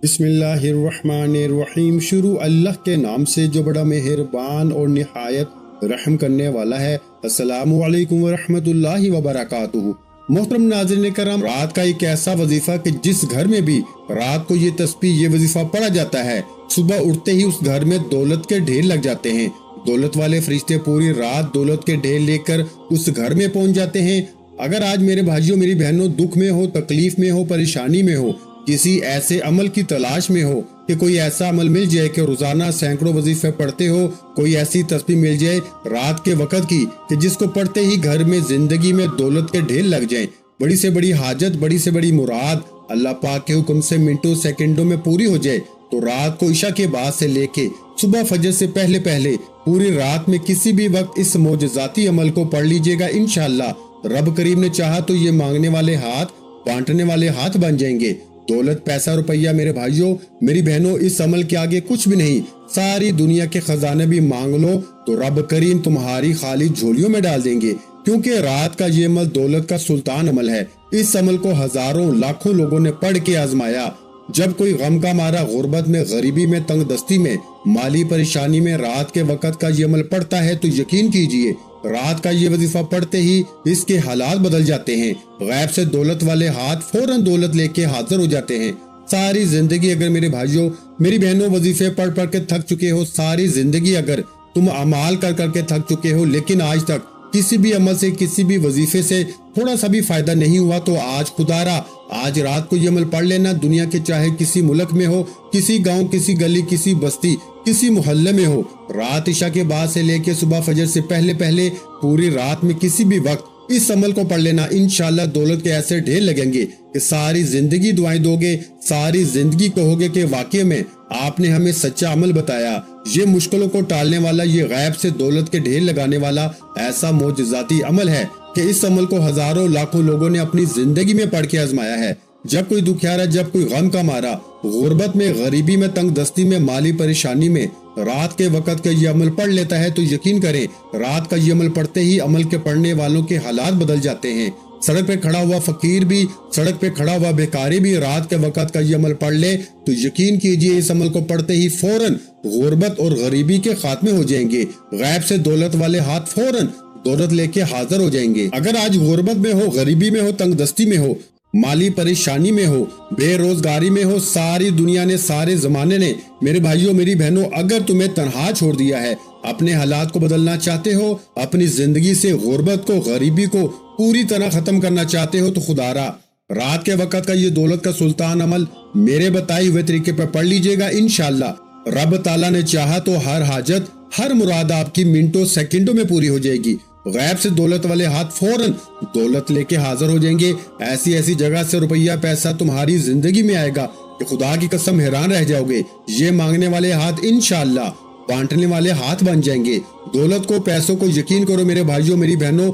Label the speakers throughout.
Speaker 1: बिस्मिल्लाहिर्रहमानिर्रहीम। शुरू अल्लाह के नाम से जो बड़ा मेहरबान और निहायत रहम करने वाला है। अस्सलामु अलैकुम वरहमतुल्लाहि वबरकातुहू। मोहतरम नाज़रीन करम, रात का एक ऐसा वजीफा कि जिस घर में भी रात को ये तस्बीह ये वजीफा पढ़ा जाता है, सुबह उठते ही उस घर में दौलत के ढेर लग जाते हैं। दौलत वाले फरिश्ते पूरी रात दौलत के ढेर लेकर उस घर में पहुंच जाते हैं। अगर आज मेरे भाइयों मेरी बहनों दुख में हो, तकलीफ में हो, परेशानी में हो, किसी ऐसे अमल की तलाश में हो कि कोई ऐसा अमल मिल जाए कि रोजाना सैकड़ों वजीफे पढ़ते हो, कोई ऐसी तस्बीह मिल जाए रात के वक्त की कि जिसको पढ़ते ही घर में जिंदगी में दौलत के ढेर लग जाए, बड़ी से बड़ी हाजत, बड़ी से बड़ी मुराद अल्लाह पाक के हुक्म से मिनटों सेकंडों में पूरी हो जाए, तो रात को इशा के बाद से लेके सुबह फजर से पहले पहले पूरी रात में किसी भी वक्त इस मौजज़ाती अमल को पढ़ लीजिएगा। इंशाअल्लाह रब करीम ने चाहा तो ये मांगने वाले हाथ बांटने वाले हाथ बन जाएंगे। दौलत, पैसा, रुपया मेरे भाइयों मेरी बहनों इस अमल के आगे कुछ भी नहीं। सारी दुनिया के खजाने भी मांग लो तो रब करीम तुम्हारी खाली झोलियों में डाल देंगे, क्योंकि रात का ये अमल दौलत का सुल्तान अमल है। इस अमल को हजारों लाखों लोगों ने पढ़ के आजमाया। जब कोई गम का मारा गुर्बत में, गरीबी में, तंगदस्ती में, माली परेशानी में रात के वक्त का ये अमल पढ़ता है तो यकीन कीजिए रात का ये वजीफा पढ़ते ही इसके हालात बदल जाते हैं। गैब से दौलत वाले हाथ फौरन दौलत लेके हाजिर हो जाते हैं। सारी जिंदगी अगर मेरे भाइयों मेरी बहनों वजीफे पढ़ पढ़ के थक चुके हो, सारी जिंदगी अगर तुम अमाल कर करके थक चुके हो, लेकिन आज तक किसी भी अमल से, किसी भी वजीफे से थोड़ा सा भी फायदा नहीं हुआ, तो आज खुदारा आज रात को ये अमल पढ़ लेना। दुनिया के चाहे किसी मुल्क में हो, किसी गांव, किसी गली, किसी बस्ती, किसी मोहल्ले में हो, रात इशा के बाद से लेके सुबह फजर से पहले पहले पूरी रात में किसी भी वक्त इस अमल को पढ़ लेना। इंशाअल्लाह दौलत के ऐसे ढेर लगेंगे कि सारी जिंदगी दुआएं दोगे, सारी जिंदगी कहोगे कि वाकई में आपने हमें सच्चा अमल बताया। ये मुश्किलों को टालने वाला, ये गैब से दौलत के ढेर लगाने वाला ऐसा मौजज़ाती अमल है कि इस अमल को हजारों लाखों लोगों ने अपनी जिंदगी में पढ़ के आजमाया है। जब कोई दुखियारा, जब कोई गम का मारा, गुर्बत में, गरीबी में, तंगदस्ती में, माली परेशानी में रात के वक्त का ये अमल पढ़ लेता है तो यकीन करें रात का ये अमल पढ़ते ही अमल के पढ़ने वालों के हालात बदल जाते हैं। सड़क पे खड़ा हुआ फकीर भी, सड़क पे खड़ा हुआ बेकारी भी रात के वक्त का ये अमल पढ़ ले तो यकीन कीजिए इस अमल को पढ़ते ही फौरन गुर्बत और गरीबी के खात्मे हो जाएंगे। गैब से दौलत वाले हाथ फौरन दौलत लेके हाजिर हो जाएंगे। अगर आज गुर्बत में हो, गरीबी में हो, तंगदस्ती में हो, माली परेशानी में हो, बेरोजगारी में हो, सारी दुनिया ने, सारे जमाने ने मेरे भाइयों मेरी बहनों अगर तुम्हें तन्हा छोड़ दिया है, अपने हालात को बदलना चाहते हो, अपनी जिंदगी से गुर्बत को, गरीबी को पूरी तरह खत्म करना चाहते हो, तो खुदारा रात के वक्त का ये दौलत का सुल्तान अमल मेरे बताए हुए तरीके पर पढ़ लीजिएगा। इंशाअल्लाह रब ताला ने चाहा तो हर हाजत, हर मुराद आपकी मिनटों सेकंडों में पूरी हो जाएगी। गैब से दौलत वाले हाथ फौरन दौलत लेके हाजिर हो जाएंगे। ऐसी ऐसी जगह से रुपया पैसा तुम्हारी जिंदगी में आएगा कि खुदा की कसम हैरान रह जाओगे। ये मांगने वाले हाथ इंशाअल्लाह बांटने वाले हाथ बन जाएंगे। दौलत को, पैसों को यकीन करो मेरे भाइयों मेरी बहनों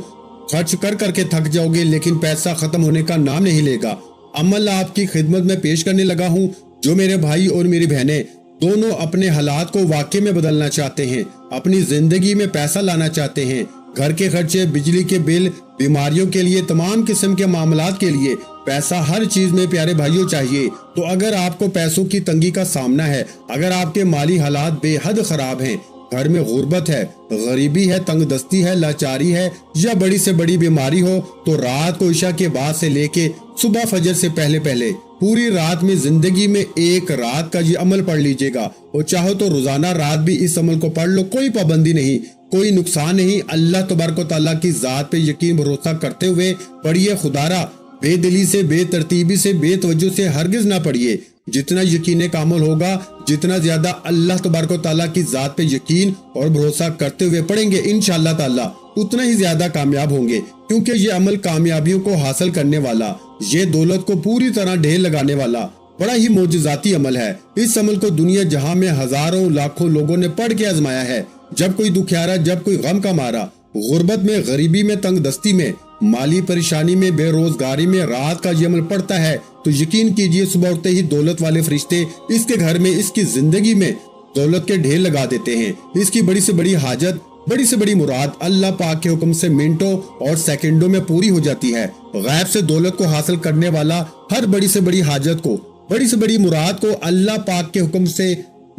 Speaker 1: खर्च कर करके थक जाओगे, लेकिन पैसा खत्म होने का नाम नहीं लेगा। अमल आपकी खिदमत में पेश करने लगा हूँ। जो मेरे भाई और मेरी बहनें दोनों अपने हालात को वाकई में बदलना चाहते हैं, अपनी जिंदगी में पैसा लाना चाहते हैं, घर के खर्चे, बिजली के बिल, बीमारियों के लिए, तमाम किस्म के मामलात के लिए पैसा हर चीज में प्यारे भाइयों चाहिए, तो अगर आपको पैसों की तंगी का सामना है, अगर आपके माली हालात बेहद खराब हैं, घर में गुर्बत है, गरीबी है, तंगदस्ती है, लाचारी है या बड़ी से बड़ी बीमारी हो, तो रात को इशा के बाद से लेके सुबह फजर से पहले पहले पूरी रात में जिंदगी में एक रात का ये अमल पढ़ लीजिएगा। और चाहो तो रोजाना रात भी इस अमल को पढ़ लो, कोई पाबंदी नहीं, कोई नुकसान नहीं। अल्लाह तबारक व तआला की जात पे यकीन भरोसा करते हुए पढ़िए। खुदारा बेदिली से, बेतरतीबी से, बेतवज्जो से हरगिज ना पढ़िए। जितना यकीन कामल होगा, जितना ज्यादा अल्लाह तबारक व तआला की जात पे यकीन और भरोसा करते हुए पढ़ेंगे इंशाअल्लाह ताला उतना ही ज्यादा कामयाब होंगे, क्योंकि ये अमल कामयाबियों को हासिल करने वाला, ये दौलत को पूरी तरह ढेर लगाने वाला बड़ा ही मौजज़ाती अमल है। इस अमल को दुनिया जहां में हजारों लाखों लोगों ने पढ़ के आजमाया है। जब कोई दुखियारा, जब कोई गम का मारा, गुर्बत में, गरीबी में, तंगदस्ती में, माली परेशानी में, बेरोजगारी में रात का ये अमल पढ़ता है तो यकीन कीजिए सुबह उठते ही दौलत वाले फरिश्ते इसके घर में, इसकी जिंदगी में दौलत के ढेर लगा देते हैं। इसकी बड़ी से बड़ी हाजत, बड़ी से बड़ी मुराद अल्लाह पाक के हुक्म से मिनटों और सेकंडों में पूरी हो जाती है। गैब से दौलत को हासिल करने वाला हर बड़ी से बड़ी हाजत को बड़ी से बड़ी मुराद को अल्लाह पाक के हुक्म से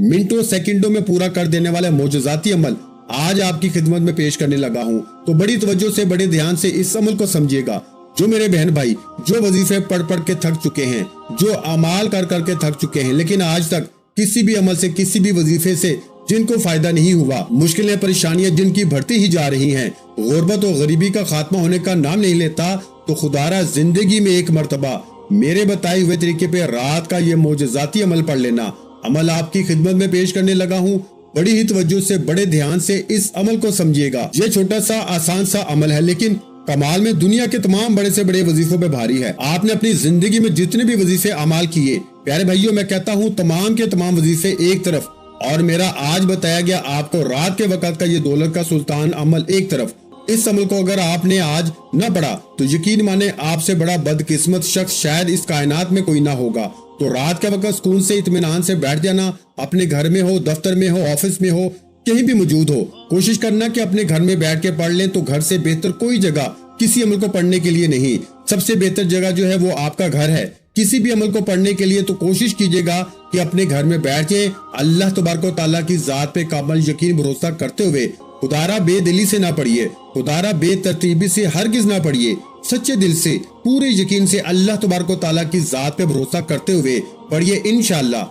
Speaker 1: मिनटों सेकंडों में पूरा कर देने वाला मोजज़ाती अमल आज आपकी खिदमत में पेश करने लगा हूँ। तो बड़ी तवज्जो से बड़े ध्यान से इस अमल को समझिएगा। जो मेरे बहन भाई जो वजीफे पढ़ पढ़ के थक चुके हैं, जो अमाल कर कर के थक चुके हैं, लेकिन आज तक किसी भी अमल से किसी भी वजीफे से जिनको फायदा नहीं हुआ, मुश्किलें परेशानियां जिनकी बढ़ती ही जा रही हैं, गुर्बत और गरीबी का खात्मा होने का नाम नहीं लेता, तो खुदारा जिंदगी में एक मर्तबा मेरे बताए हुए तरीके पे रात का ये मोजज़ाती अमल पढ़ लेना। अमल आपकी खिदमत में पेश करने लगा हूँ। बड़ी ही तवज्जो से बड़े ध्यान से इस अमल को समझिएगा। ये छोटा सा आसान सा अमल है, लेकिन कमाल में दुनिया के तमाम बड़े से बड़े वजीफों पे भारी है। आपने अपनी जिंदगी में जितने भी वजीफे अमाल किए, प्यारे भाइयों मैं कहता हूँ तमाम के तमाम वजीफे एक तरफ, और मेरा आज बताया गया आपको रात के वक्त का ये दौलत का सुल्तान अमल एक तरफ। इस अमल को अगर आपने आज न पढ़ा तो यकीन माने आपसे बड़ा बदकिस्मत शख्स शायद इस कायनात में कोई ना होगा। तो रात के वक्त सुकून से इत्मीनान से बैठ जाना, अपने घर में हो, दफ्तर में हो, ऑफिस में हो, कहीं भी मौजूद हो, कोशिश करना कि अपने घर में बैठ के पढ़ लें। तो घर से बेहतर कोई जगह किसी अमल को पढ़ने के लिए नहीं, सबसे बेहतर जगह जो है वो आपका घर है। किसी भी अमल को पढ़ने के लिए तो कोशिश कीजिएगा कि अपने घर में बैठ के अल्लाह तबारक व तआला की जात पे कामल यकीन भरोसा करते हुए खुदारा बेदिली से ना पढ़िए, खुदारा बेतरतीबी से हरगिज ना पढ़िए, सच्चे दिल से पूरे यकीन से अल्लाह तबारक व तआला की जात पे भरोसा करते हुए पढ़िए। इंशाअल्लाह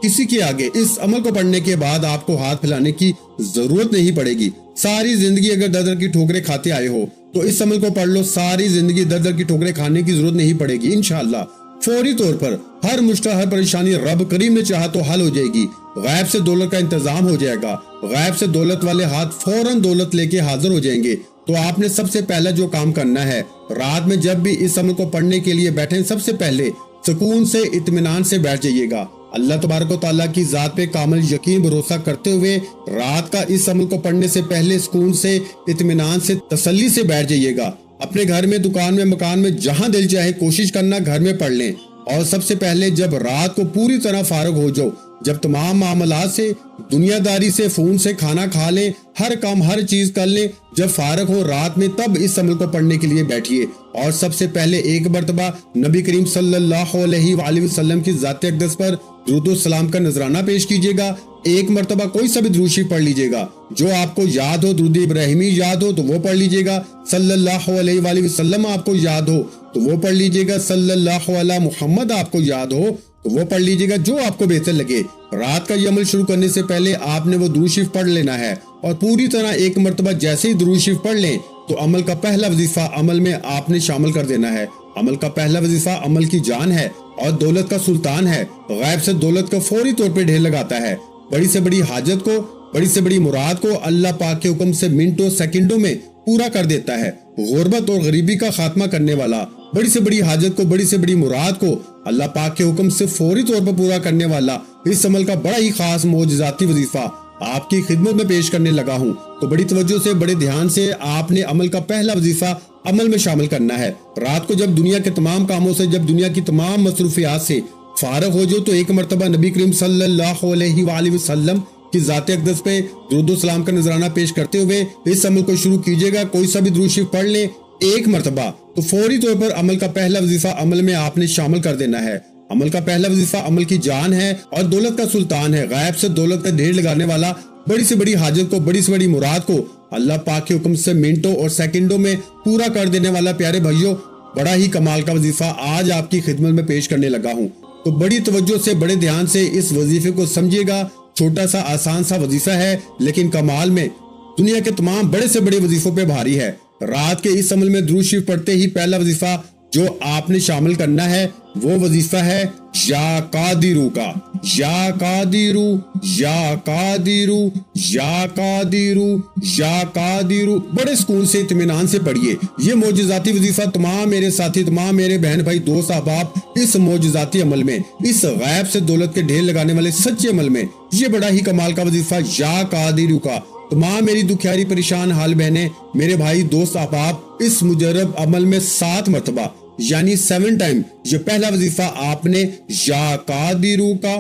Speaker 1: किसी के आगे इस अमल को पढ़ने के बाद आपको हाथ फैलाने की जरूरत नहीं पड़ेगी। सारी जिंदगी अगर दर दर की ठोकरें खाते आए हो तो इस अमल को पढ़ लो, सारी जिंदगी दर दर की ठोकरें खाने की जरूरत नहीं पड़ेगी। इंशाअल्लाह फौरी तौर पर हर मुश्किल हर परेशानी रब करीम ने चाहा तो हल हो जाएगी। गैब से दौलत का इंतजाम हो जाएगा, गैब से दौलत वाले हाथ फौरन दौलत लेके हाजिर हो जाएंगे। तो आपने सबसे पहला जो काम करना है, रात में जब भी इस अमल को पढ़ने के लिए बैठे, सबसे पहले सुकून से इत्मीनान से बैठ जाइएगा। अल्लाह तबारक व तआला की जात पे कामिल यकीन भरोसा करते हुए रात का इस अमल को पढ़ने से पहले सुकून से इत्मीनान से तसल्ली से बैठ जाइएगा। अपने घर में, दुकान में, मकान में, जहां दिल चाहे कोशिश करना घर में पढ़ लें। और सबसे पहले जब रात को पूरी तरह फारग हो जाओ, जब तमाम मामलात से, दुनियादारी से, फोन से खाना खा लें, हर काम हर चीज कर लें, जब फारग हो रात में, तब इस अमल को पढ़ने के लिए बैठिए। और सबसे पहले एक मर्तबा नबी करीम सल्लल्लाहु अलैहि वसल्लम की जात अक़दस पर दुरूद सलाम का नजराना पेश कीजिएगा। एक मर्तबा कोई सा भी दुरूद शरीफ पढ़ लीजिएगा जो आपको याद हो। दुरूद इब्राहिमी याद हो तो वो पढ़ लीजिएगा, सल्लल्लाहु अलैहि वसल्लम आपको याद हो तो वो पढ़ लीजिएगा, सल्लल्लाहु अला मुहम्मद आपको याद हो तो वो पढ़ लीजिएगा, जो आपको बेहतर लगे। रात का ये अमल शुरू करने से पहले आपने वो दुरूद शरीफ पढ़ लेना है। और पूरी तरह एक मर्तबा जैसे ही दुरूद शरीफ पढ़ लें तो अमल का पहला वजीफा अमल में आपने शामिल कर देना है। अमल का पहला वजीफा अमल की जान है और दौलत का सुल्तान है। गैब से दौलत का फौरी तौर पे ढेर लगाता है। बड़ी से बड़ी हाजत को, बड़ी से बड़ी मुराद को अल्लाह पाक के हुक्म से मिनटों सेकंडों में पूरा कर देता है। गुर्बत और गरीबी का खात्मा करने वाला, बड़ी से बड़ी हाजत को, बड़ी से बड़ी मुराद को अल्लाह पाक के हुक्म से फौरी तौर पर पूरा करने वाला इस अमल का बड़ा ही खास मोजज़ाती वजीफा आपकी खिदमत में पेश करने लगा हूँ। तो बड़ी तवज्जो से, बड़े ध्यान से आपने अमल का पहला वजीफा अमल में शामिल करना है। रात को जब दुनिया के तमाम कामों से, जब दुनिया की तमाम मसरूफियात से फारग हो जाओ तो एक मर्तबा नबी करीम सल्लल्लाहु अलैहि वसल्लम की जात अक़दस पे दुरूद सलाम का नजराना पेश करते हुए इस अमल को शुरू कीजिएगा। कोई सा भी दुरूद शरीफ पढ़ ले एक मर्तबा तो फौरी तौर पर अमल का पहला वजीफा अमल में आपने शामिल कर देना है। अमल का पहला वजीफा अमल की जान है और दौलत का सुल्तान है। गैब से दौलत का ढेर लगाने वाला, बड़ी से बड़ी हाजत को, बड़ी से बड़ी मुराद को अल्लाह पाक के हुक्म से मिनटों और सेकंडों में पूरा कर देने वाला प्यारे भाइयों बड़ा ही कमाल का वजीफा आज आपकी खिदमत में पेश करने लगा हूँ। तो बड़ी तवज्जो से, बड़े ध्यान से इस वजीफे को समझिएगा। छोटा सा आसान सा वजीफा है, लेकिन कमाल में दुनिया के तमाम बड़े से बड़े वजीफों पे भारी है। रात के इस अमल में दुरूद शरीफ पढ़ते ही पहला वजीफा जो आपने शामिल करना है वो वजीफा है या कादिरू का। या कादिरू, या कादिरू, या कादिरू, या कादिरू। बड़े सुकून से, इत्मीनान से पढ़िए। ये मोजज़ाती वजीफा तमाम मेरे साथी, तमाम मेरे बहन भाई, दोस्त अहबाब, इस मोजज़ाती अमल में, इस गैब से दौलत के ढेर लगाने वाले सच्चे अमल में, ये बड़ा ही कमाल का वजीफा या कादिरू का तमाम मेरी दुखियारी परेशान हाल बहने, मेरे भाई, दोस्त अहबाब, इस मुजर्रब अमल में 7 मरतबा यानी 7 टाइम ये पहला वजीफा आपने या कादिरू का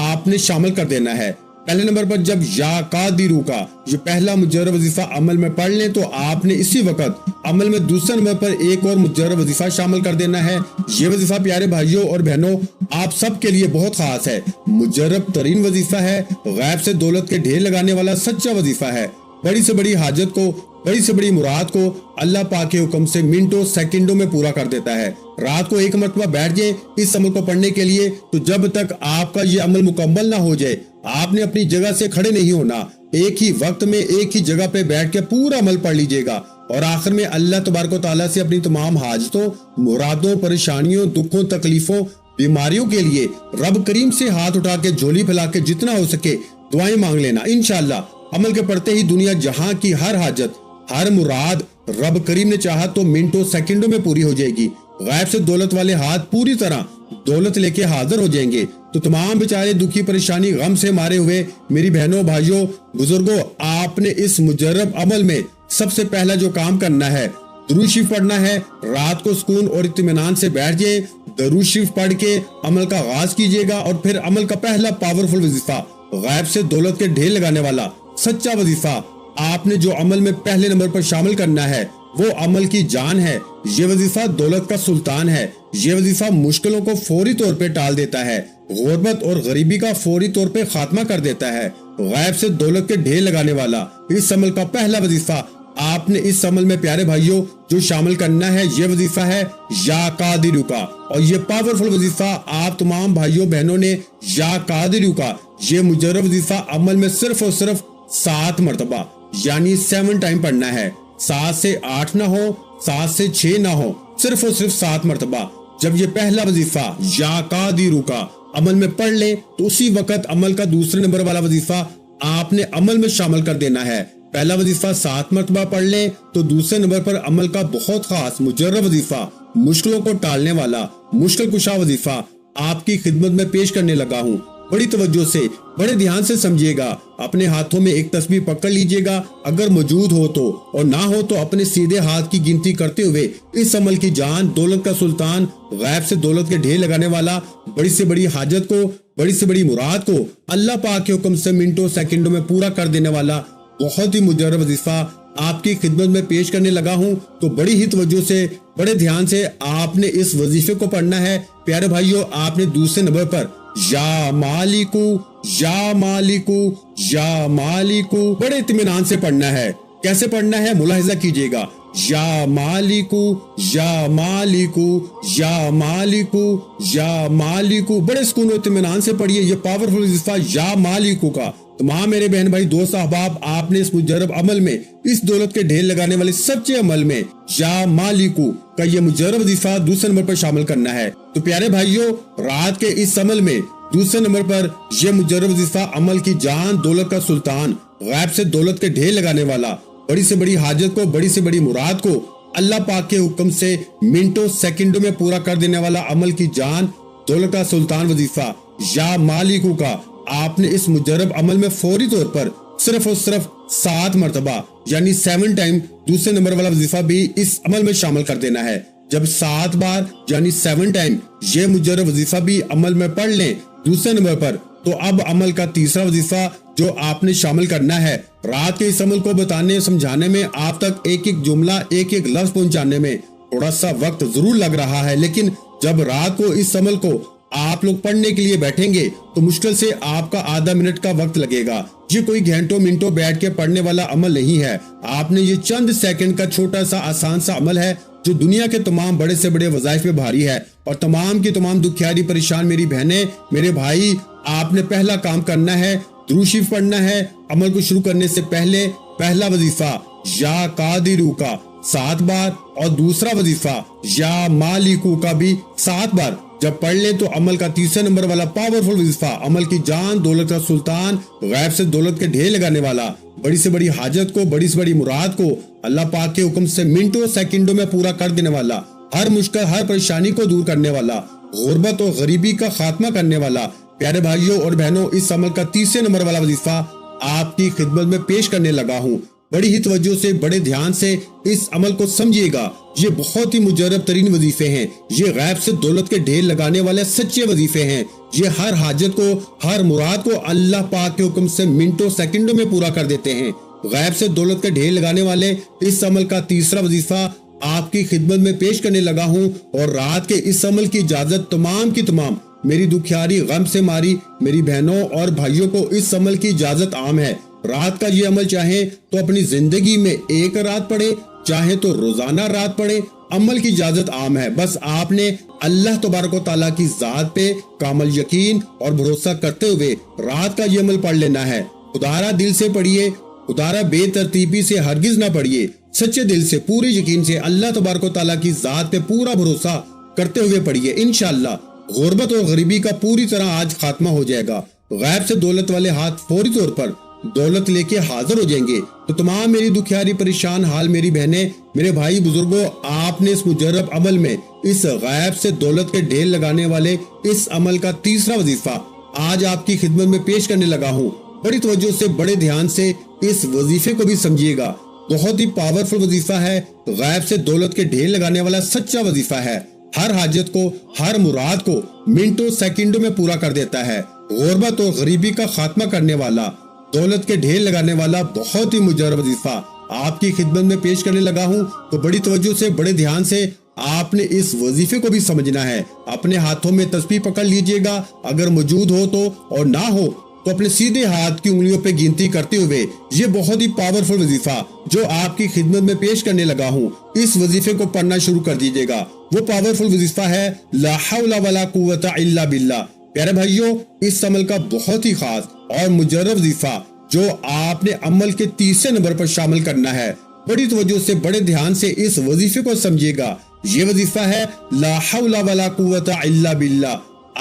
Speaker 1: आपने शामिल कर देना है। پہلے نمبر پر جب یا قادرو کا یہ پہلا مجرب وظیفہ عمل میں پڑھ لیں تو آپ نے اسی وقت عمل میں دوسرے نمبر پر ایک اور مجرب وظیفہ شامل کر دینا ہے۔ یہ وظیفہ پیارے بھائیوں اور بہنوں آپ سب کے لیے بہت خاص ہے، مجرب ترین وظیفہ ہے، غیب سے دولت کے ڈھیر لگانے والا سچا وظیفہ ہے۔ بڑی سے بڑی حاجت کو، بڑی سے بڑی مراد کو اللہ پاک کے حکم سے منٹوں سیکنڈوں میں پورا کر دیتا ہے۔ رات کو ایک مرتبہ بیٹھ جائیں اس عمل کو پڑھنے کے لیے، تو جب تک آپ کا یہ عمل مکمل نہ ہو جائے آپ نے اپنی جگہ سے کھڑے نہیں ہونا، ایک ہی وقت میں ایک ہی جگہ پہ بیٹھ کے پورا عمل پڑھ لیجئے گا، اور آخر میں اللہ تبارک و تعالیٰ سے اپنی تمام حاجتوں، مرادوں، پریشانیوں، دکھوں، تکلیفوں، بیماریوں کے لیے رب کریم سے ہاتھ اٹھا کے جھولی پھیلا کے جتنا ہو سکے دعائیں مانگ لینا۔ انشاءاللہ عمل کے پڑھتے ہی دنیا جہاں کی ہر حاجت، ہر مراد رب کریم نے چاہا تو منٹوں سیکنڈوں میں پوری ہو جائے گی۔ غیب سے دولت والے ہاتھ پوری طرح دولت لے کے حاضر ہو جائیں گے۔ تو تمام بیچارے دکھی پریشانی غم سے مارے ہوئے میری بہنوں، بھائیوں، بزرگوں، آپ نے اس مجرب عمل میں سب سے پہلا جو کام کرنا ہے درود شریف پڑھنا ہے۔ رات کو سکون اور اطمینان سے بیٹھ جائیں، درود شریف پڑھ کے عمل کا آغاز کیجیے گا، اور پھر عمل کا پہلا پاورفل وظیفہ، غیب سے دولت کے ڈھیر لگانے والا سچا وظیفہ آپ نے جو عمل میں پہلے نمبر پر شامل کرنا ہے وہ عمل کی جان ہے۔ یہ وظیفہ دولت کا سلطان ہے۔ یہ وظیفہ مشکلوں کو فوری طور پہ ٹال دیتا ہے، غربت اور غریبی کا فوری طور پہ خاتمہ کر دیتا ہے۔ غیب سے دولت کے ڈھیر لگانے والا اس عمل کا پہلا وظیفہ آپ نے اس عمل میں پیارے بھائیوں جو شامل کرنا ہے یہ وظیفہ ہے یا قادرو کا، اور یہ پاورفل وظیفہ آپ تمام بھائیوں بہنوں نے یا قادرو کا یہ مجرب وظیفہ عمل میں صرف اور صرف 7 مرتبہ یعنی 7 ٹائم پڑھنا ہے۔ 7 سے 8 نہ ہو، 7 سے 6 نہ ہو، صرف اور صرف 7 مرتبہ جب یہ پہلا وظیفہ یا قادرو کا عمل میں پڑھ لیں تو اسی وقت عمل کا دوسرے نمبر والا وظیفہ آپ نے عمل میں شامل کر دینا ہے۔ پہلا وظیفہ 7 مرتبہ پڑھ لیں تو دوسرے نمبر پر عمل کا بہت خاص مجرب وظیفہ، مشکلوں کو ٹالنے والا مشکل کشا وظیفہ آپ کی خدمت میں پیش کرنے لگا ہوں۔ بڑی توجہ سے، بڑے دھیان سے سمجھیے گا۔ اپنے ہاتھوں میں ایک تسبیح پکڑ لیجئے گا، اگر موجود ہو تو، اور نہ ہو تو اپنے سیدھے ہاتھ کی گنتی کرتے ہوئے اس عمل کی جان، دولت کا سلطان، غیب سے دولت کے ڈھیر لگانے والا، بڑی سے بڑی حاجت کو، بڑی سے بڑی مراد کو اللہ پاک کے حکم سے منٹوں سیکنڈوں میں پورا کر دینے والا بہت ہی مجرب وظیفہ آپ کی خدمت میں پیش کرنے لگا ہوں۔ تو بڑی ہی توجہ سے، بڑے دھیان سے آپ نے اس وظیفے کو پڑھنا ہے۔ پیارے بھائیوں، آپ نے دوسرے نمبر پر یا مالکو، یا مالکو، یا مالکو بڑے اطمینان سے پڑھنا ہے۔ کیسے پڑھنا ہے ملاحظہ کیجئے گا۔ یا مالکو، یا مالکو، یا مالکو، یا مالکو، بڑے سکون و اطمینان سے پڑھیے یہ پاورفل وظیفہ یا مالکو کا۔ تمام میرے بہن بھائی دوست احباب، آپ نے اس مجرب عمل میں، اس دولت کے ڈھیر لگانے والے سچے عمل میں یا مالکو کا یہ مجرب وظیفہ دوسرے نمبر پر شامل کرنا ہے۔ تو پیارے بھائیوں، رات کے اس عمل میں دوسرے نمبر پر یہ مجرب وظیفہ عمل کی جان، دولت کا سلطان، غیب سے دولت کے ڈھیر لگانے والا، بڑی سے بڑی حاجت کو، بڑی سے بڑی مراد کو اللہ پاک کے حکم سے منٹوں سیکنڈوں میں پورا کر دینے والا عمل کی جان، دولت کا سلطان وظیفہ یا مالکو کا آپ نے اس مجرب عمل میں فوری طور پر صرف اور صرف 7 مرتبہ یعنی 7 ٹائم دوسرے نمبر والا وظیفہ بھی اس عمل میں شامل کر دینا ہے۔ جب 7 بار یعنی 7 ٹائم یہ مجرب وظیفہ بھی عمل میں پڑھ لیں دوسرے نمبر پر، تو اب عمل کا تیسرا وظیفہ جو آپ نے شامل کرنا ہے، رات کے اس عمل کو بتانے سمجھانے میں آپ تک ایک ایک جملہ، ایک ایک لفظ پہنچانے میں تھوڑا سا وقت ضرور لگ رہا ہے، لیکن جب رات کو اس عمل کو آپ لوگ پڑھنے کے لیے بیٹھیں گے تو مشکل سے آپ کا آدھا منٹ کا وقت لگے گا۔ یہ کوئی گھنٹوں منٹوں بیٹھ کے پڑھنے والا عمل نہیں ہے، آپ نے یہ چند سیکنڈ کا چھوٹا سا آسان سا عمل ہے جو دنیا کے تمام بڑے سے بڑے وظائف میں بھاری ہے، اور تمام کی تمام دکھیاری پریشان میری بہنیں، میرے بھائی، آپ نے پہلا کام کرنا ہے، درود شریف پڑھنا ہے۔ عمل کو شروع کرنے سے پہلے پہلا وظیفہ یا قادرو کا 7 بار اور دوسرا وظیفہ یا مالکو کا بھی 7 بار جب پڑھ لیں تو عمل کا تیسرے نمبر والا پاورفل وظیفہ، عمل کی جان، دولت کا سلطان، غیب سے دولت کے ڈھیر لگانے والا، بڑی سے بڑی حاجت کو، بڑی سے بڑی مراد کو اللہ پاک کے حکم سے منٹوں سیکنڈوں میں پورا کر دینے والا، ہر مشکل، ہر پریشانی کو دور کرنے والا، غربت اور غریبی کا خاتمہ کرنے والا۔ پیارے بھائیوں اور بہنوں، اس عمل کا تیسرے نمبر والا وظیفہ آپ کی خدمت میں پیش کرنے لگا ہوں۔ بڑی ہی توجہ سے، بڑے دھیان سے اس عمل کو سمجھیے گا۔ یہ بہت ہی مجرب ترین وظیفے ہیں، یہ غیب سے دولت کے ڈھیر لگانے والے سچے وظیفے ہیں، یہ ہر حاجت کو، ہر مراد کو اللہ پاک کے حکم سے منٹوں سیکنڈوں میں پورا کر دیتے ہیں۔ غیب سے دولت کا ڈھیر لگانے والے اس عمل کا تیسرا وظیفہ آپ کی خدمت میں پیش کرنے لگا ہوں، اور رات کے اس عمل کی اجازت تمام کی تمام میری دکھیاری غم سے ماری میری بہنوں اور بھائیوں کو اس عمل کی اجازت عام ہے۔ رات کا یہ عمل چاہیں تو اپنی زندگی میں ایک رات پڑھے، چاہیں تو روزانہ رات پڑھے، عمل کی اجازت عام ہے۔ بس آپ نے اللہ تبارک و تعالیٰ کی ذات پہ کامل یقین اور بھروسہ کرتے ہوئے رات کا یہ عمل پڑھ لینا ہے۔ خدارا دل سے پڑھیے، خدارا بے ترتیبی سے ہرگز نہ پڑھیے، سچے دل سے پورے یقین سے اللہ تبارک و تعالیٰ کی ذات پہ پورا بھروسہ کرتے ہوئے پڑھیے۔ انشاءاللہ غربت اور غریبی کا پوری طرح آج خاتمہ ہو جائے گا۔ غیب سے دولت والے ہاتھ فوری طور پر دولت لے کے حاضر ہو جائیں گے۔ تو تمام میری دکھیاری پریشان حال میری بہنیں، میرے بھائی بزرگوں، آپ نے اس مجرب عمل میں اس غیب سے دولت کے ڈھیر لگانے والے اس عمل کا تیسرا وظیفہ آج آپ کی خدمت میں پیش کرنے لگا ہوں۔ بڑی توجہ سے، بڑے دھیان سے اس وظیفے کو بھی سمجھیے گا۔ بہت ہی پاورفل وظیفہ ہے، غیب سے دولت کے ڈھیر لگانے والا سچا وظیفہ ہے۔ ہر حاجت کو، ہر مراد کو منٹوں سیکنڈوں میں پورا کر دیتا ہے۔ غربت اور غریبی کا خاتمہ کرنے والا، دولت کے ڈھیر لگانے والا بہت ہی مجرب وظیفہ آپ کی خدمت میں پیش کرنے لگا ہوں۔ تو بڑی توجہ سے، بڑے دھیان سے آپ نے اس وظیفے کو بھی سمجھنا ہے۔ اپنے ہاتھوں میں تسبیح پکڑ لیجئے گا، اگر موجود ہو تو، اور نہ ہو تو اپنے سیدھے ہاتھ کی انگلیوں پہ گنتی کرتے ہوئے یہ بہت ہی پاورفل وظیفہ جو آپ کی خدمت میں پیش کرنے لگا ہوں، اس وظیفے کو پڑھنا شروع کر دیجئے گا۔ وہ پاورفل وظیفہ ہے لا حول ولا قوت الا باللہ۔ پیارے بھائیوں، اس عمل کا بہت ہی خاص اور مجرب وظیفہ جو آپ نے عمل کے تیسرے نمبر پر شامل کرنا ہے، بڑی توجہ سے، بڑے دھیان سے اس وظیفے کو سمجھیے گا۔ یہ وظیفہ ہے لا حول ولا قوت الا باللہ۔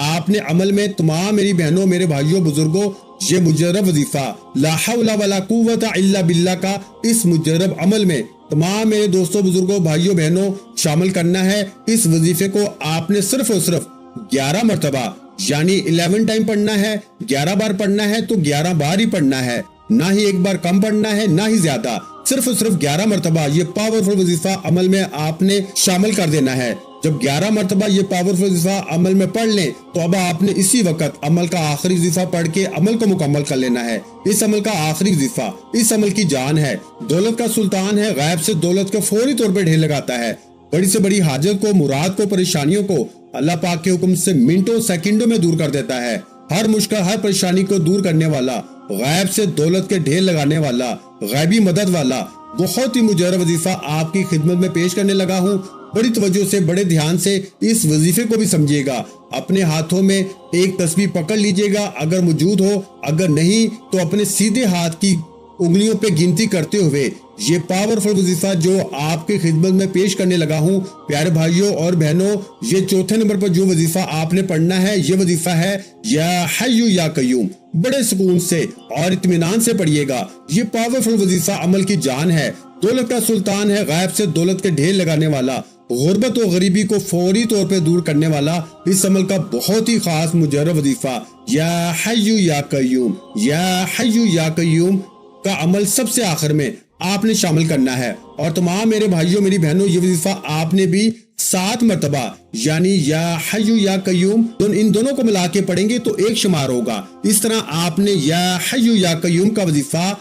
Speaker 1: آپ نے عمل میں تمام میری بہنوں، میرے بھائیوں، بزرگوں، یہ مجرب وظیفہ لا حول ولا قوت الا باللہ کا اس مجرب عمل میں تمام میرے دوستوں، بزرگوں، بھائیوں، بہنوں شامل کرنا ہے۔ اس وظیفے کو آپ نے صرف اور صرف 11 مرتبہ یعنی 11 ٹائم پڑھنا ہے۔ 11 بار پڑھنا ہے تو 11 بار ہی پڑھنا ہے، نہ ہی ایک بار کم پڑھنا ہے، نہ ہی زیادہ، صرف اور صرف 11 مرتبہ یہ پاورفل وظیفہ عمل میں آپ نے شامل کر دینا ہے۔ جب 11 مرتبہ یہ پاورفل وظیفہ عمل میں پڑھ لیں تو اب آپ نے اسی وقت عمل کا آخری وظیفہ پڑھ کے عمل کو مکمل کر لینا ہے۔ اس عمل کا آخری وظیفہ اس عمل کی جان ہے، دولت کا سلطان ہے، غیب سے دولت کا فوری طور پر ڈھیر لگاتا ہے۔ بڑی سے بڑی حاجت کو، مراد کو، پریشانیوں کو اللہ پاک کے حکم سے منٹوں سیکنڈوں میں دور کر دیتا ہے۔ ہر مشکل، ہر پریشانی کو دور کرنے والا، غیب سے دولت کے ڈھیر لگانے والا، غیبی مدد والا بہت ہی مجرب وظیفہ آپ کی خدمت میں پیش کرنے لگا ہوں۔ بڑی توجہ سے، بڑے دھیان سے اس وظیفے کو بھی سمجھیے گا۔ اپنے ہاتھوں میں ایک تسبیح پکڑ لیجئے گا، اگر موجود ہو، اگر نہیں تو اپنے سیدھے ہاتھ کی انگلیوں پہ گنتی کرتے ہوئے یہ پاورفل وظیفہ جو آپ کی خدمت میں پیش کرنے لگا ہوں۔ پیارے بھائیوں اور بہنوں، یہ چوتھے نمبر پر جو وظیفہ آپ نے پڑھنا ہے، یہ وظیفہ ہے یا حی یا قیوم۔ بڑے سکون سے اور اطمینان سے پڑھیے گا۔ یہ پاورفل وظیفہ عمل کی جان ہے، دولت کا سلطان ہے، غیب سے دولت کے ڈھیر لگانے والا، غربت و غریبی کو فوری طور پہ دور کرنے والا، اس عمل کا بہت ہی خاص مجرب وظیفہ یا حی یا قیوم، یا حی یا قیوم کا عمل سب سے آخر میں آپ نے شامل کرنا ہے۔ اور تمام میرے بھائیوں، میری بہنوں، یہ وظیفہ آپ نے بھی 7 مرتبہ یعنی یا حی یا قیوم ان دونوں کو ملا کے پڑھیں گے تو ایک شمار ہوگا۔ اس طرح آپ نے یا حی یا قیوم کا وظیفہ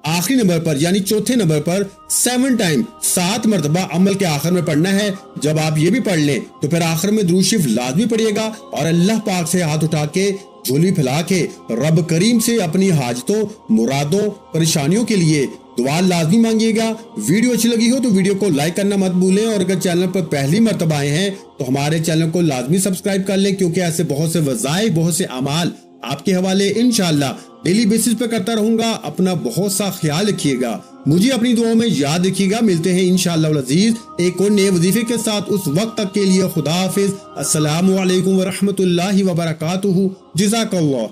Speaker 1: آخری نمبر پر یعنی چوتھے نمبر پر 7 ٹائم 7 مرتبہ عمل کے آخر میں پڑھنا ہے۔ جب آپ یہ بھی پڑھ لیں تو پھر آخر میں درود شریف لازمی پڑھیے گا، اور اللہ پاک سے ہاتھ اٹھا کے، جھولی پھیلا کے رب کریم سے اپنی حاجتوں، مرادوں، پریشانیوں کے لیے دعا لازمی مانگیے گا۔ ویڈیو اچھی لگی ہو تو ویڈیو کو لائک کرنا مت بھولیں، اور اگر چینل پر پہلی مرتبہ آئے ہیں تو ہمارے چینل کو لازمی سبسکرائب کر لیں، کیونکہ ایسے بہت سے وظائف، بہت سے اعمال آپ کے حوالے انشاءاللہ ڈیلی بیسس پہ کرتا رہوں گا۔ اپنا بہت سا خیال رکھیے گا، مجھے اپنی دعاؤں میں یاد رکھیے گا۔ ملتے ہیں انشاءاللہ العزیز ایک اور نئے وظیفے کے ساتھ، اس وقت تک کے لیے خدا حافظ۔ السلام علیکم ورحمۃ اللہ وبرکاتہ۔ جزاک اللہ۔